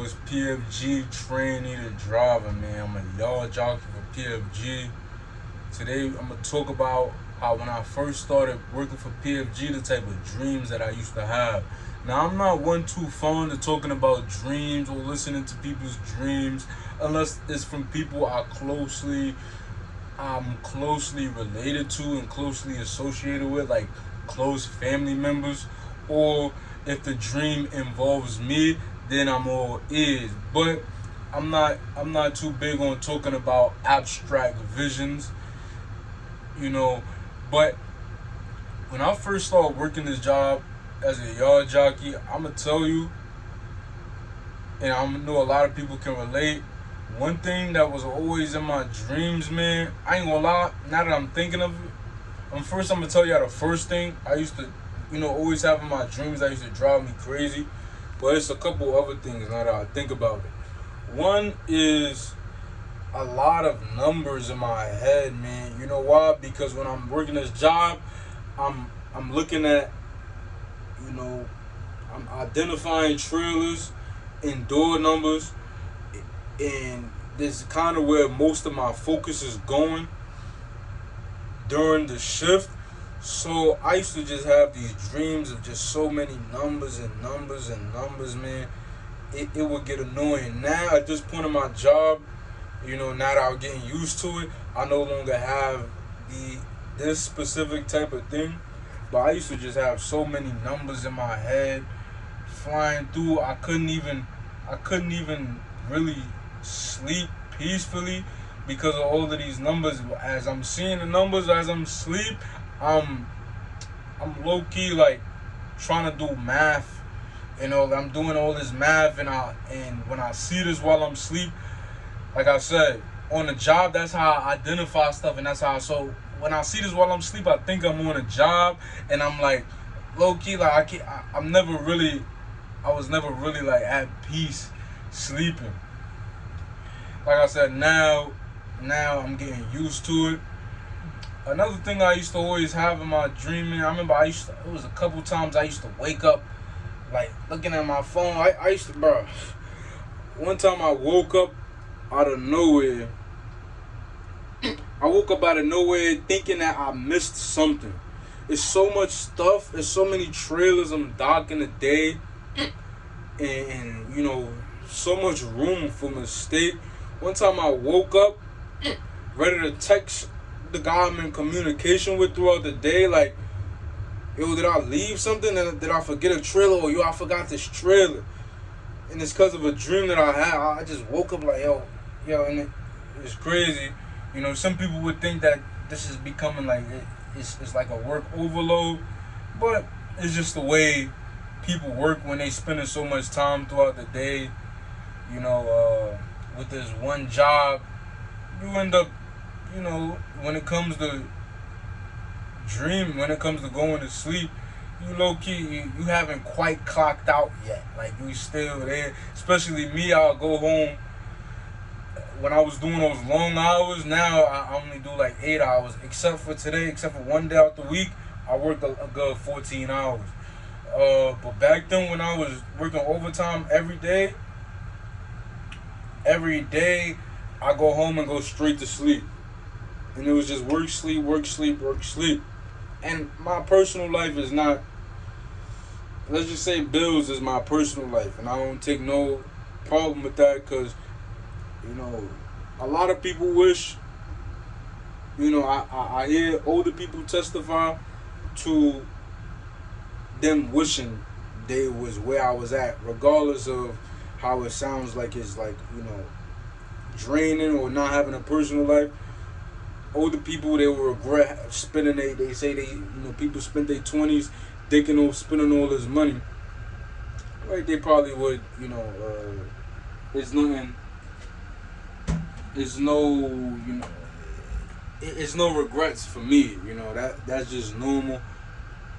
Yo, it's PFG trainee the driver, man. I'm a yard jockey for PFG. Today, I'm gonna talk about how when I first started working for PFG, the type of dreams that I used to have. Now, I'm not one too fond of talking about dreams or listening to people's dreams unless it's from people I'm closely related to and closely associated with, like close family members, or if the dream involves me, then I'm all ears. But I'm not too big on talking about abstract visions, you know. But when I first started working this job as a yard jockey, I'ma tell you, and I know a lot of people can relate. One thing that was always in my dreams, man, I ain't gonna lie, now that I'm thinking of it, I'm gonna tell you the first thing I used to, always have in my dreams that used to drive me crazy. But it's a couple other things now that I think about it. One is a lot of numbers in my head, man. You know why? Because when I'm working this job, I'm looking at, you know, I'm identifying trailers and door numbers, and this is kind of where most of my focus is going during the shift. So I used to just have these dreams of just so many numbers and numbers and numbers, man. It would get annoying. Now at this point in my job, now that I'm getting used to it, I no longer have this specific type of thing. But I used to just have so many numbers in my head flying through. I couldn't even really sleep peacefully because of all of these numbers. As I'm seeing the numbers as I'm asleep, I'm low key like trying to do math. I'm doing all this math, and when I see this while I'm asleep, like I said, on the job, that's how I identify stuff, and that's how. So when I see this while I'm asleep, I think I'm on a job, and I'm like low key like I can't. I was never really like at peace sleeping. Like I said, now I'm getting used to it. Another thing I used to always have in my dreaming, I remember it was a couple times I used to wake up like looking at my phone. I used to, bro. One time I woke up out of nowhere. I woke up out of nowhere thinking that I missed something. It's so much stuff. There's so many trailers I'm docking a day, and so much room for mistake. One time I woke up ready to text the guy I'm in communication with throughout the day, like, yo, did I leave something? Did I forget a trailer? Or yo, I forgot this trailer. And it's because of a dream that I had. I just woke up like, yo, and it's crazy. Some people would think that this is becoming like, it's like a work overload, but it's just the way people work when they spending so much time throughout the day. With this one job, you end up, when it comes to when it comes to going to sleep, you low key, you haven't quite clocked out yet. Like, you still there. Especially me, I'll go home. When I was doing those long hours, now I only do like 8 hours. Except for today, except for one day out the week, I work a good 14 hours. But back then when I was working overtime every day, I go home and go straight to sleep. And it was just work, sleep, work, sleep, work, sleep. And my personal life is not, let's just say bills is my personal life. And I don't take no problem with that because, a lot of people wish, I hear older people testify to them wishing they was where I was at, regardless of how it sounds like it's like, draining or not having a personal life. Older people, they will regret spending they say people spend their 20s thinking of spending all this money. Right, they probably would, it's nothing, it's no regrets for me, that's just normal.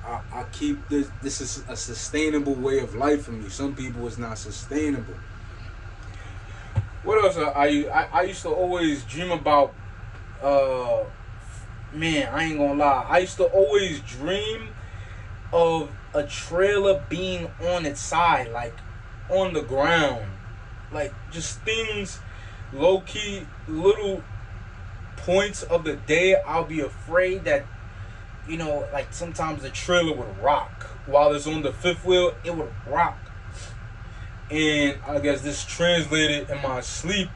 I keep this is a sustainable way of life for me. Some people it's not sustainable. What else? I used to always dream about. Man, I ain't gonna lie. I used to always dream of a trailer being on its side, like on the ground, like just things, low key, little points of the day. I'll be afraid that, like sometimes the trailer would rock while it's on the fifth wheel. It would rock, and I guess this translated in my sleep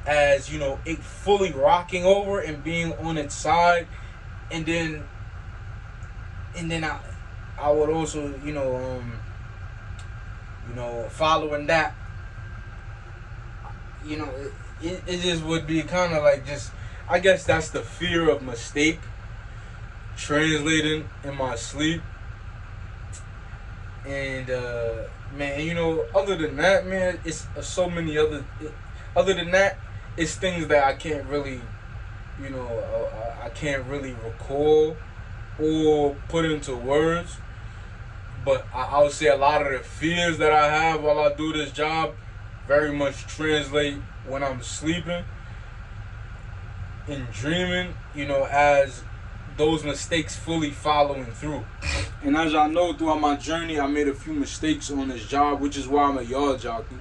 as it fully rocking over and being on its side, and then I would also following that, it just would be kind of like just, I guess that's the fear of mistake translating in my sleep. And man, other than that, man, it's so many other than that, it's things that I can't really, I can't really recall or put into words. But I would say a lot of the fears that I have while I do this job very much translate when I'm sleeping and dreaming, as those mistakes fully following through. And as y'all know, throughout my journey, I made a few mistakes on this job, which is why I'm a yard jockey.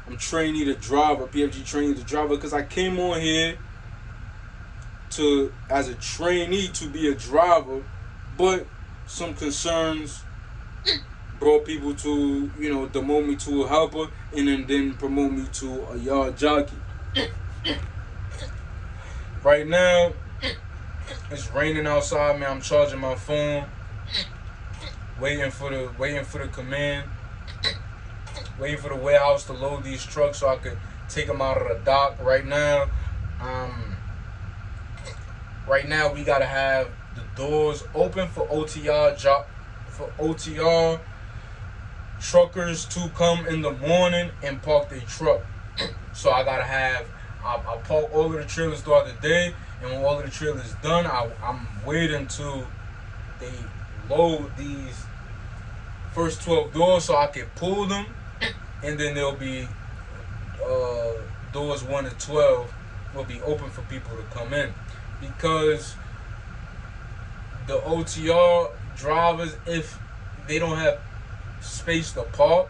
I'm trainee to driver, PFG trainee to driver, because I came on here as a trainee to be a driver, but some concerns brought people to, demote me to a helper and then promote me to a yard jockey. Right now, it's raining outside, man. I'm charging my phone, waiting for the command, waiting for the warehouse to load these trucks so I could take them out of the dock. Right now, we gotta have the doors open for OTR truckers to come in the morning and park their truck. So I gotta I park all of the trailers throughout the day, and when all of the trailers done, I'm waiting till they load these first 12 doors so I can pull them, and then there'll be doors 1 to 12 will be open for people to come in, because the OTR drivers, if they don't have space to park,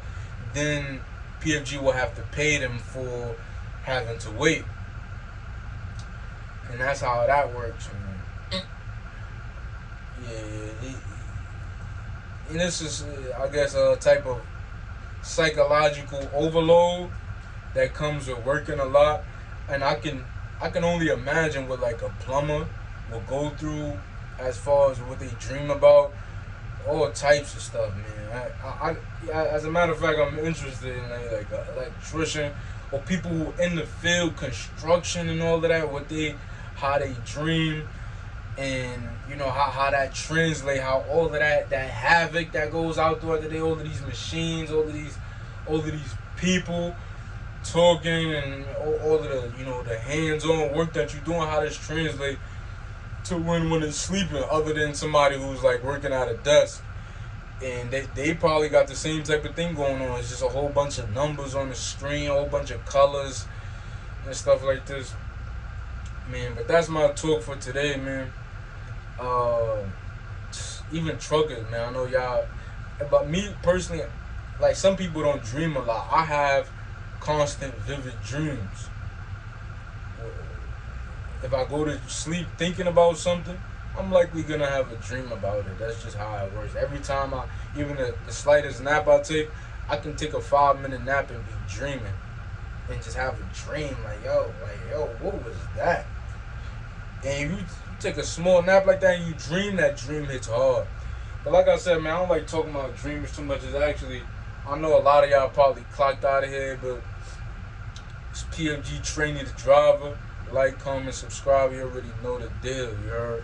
then PFG will have to pay them for having to wait. And that's how that works, man. Yeah. And this is, I guess, a type of psychological overload that comes with working a lot. And I can only imagine what like a plumber will go through as far as what they dream about. All types of stuff, man. I as a matter of fact, I'm interested in like electrician or people who in the field, construction and all of that. How they dream, and how that translate, how all of that havoc that goes out throughout the day, all of these machines, all of these people talking, and all of the the hands-on work that you're doing, how this translate to when it's sleeping, other than somebody who's like working at a desk, and they probably got the same type of thing going on. It's just a whole bunch of numbers on the screen, a whole bunch of colors and stuff like this, man. But that's my talk for today, man. Even truckers, man, I know y'all, but me personally, like some people don't dream a lot. I have constant vivid dreams. If I go to sleep thinking about something, I'm likely gonna have a dream about it. That's just how it works. Every time even the slightest nap I can take a 5-minute nap and be dreaming, and just have a dream like yo, what was that? And if you take a small nap like that and you dream, that dream hits hard. But like I said, man, I don't like talking about dreams too much. It's actually, I know a lot of y'all probably clocked out of here, but it's PFG Trainee the Driver. Like, comment, subscribe. You already know the deal. You heard?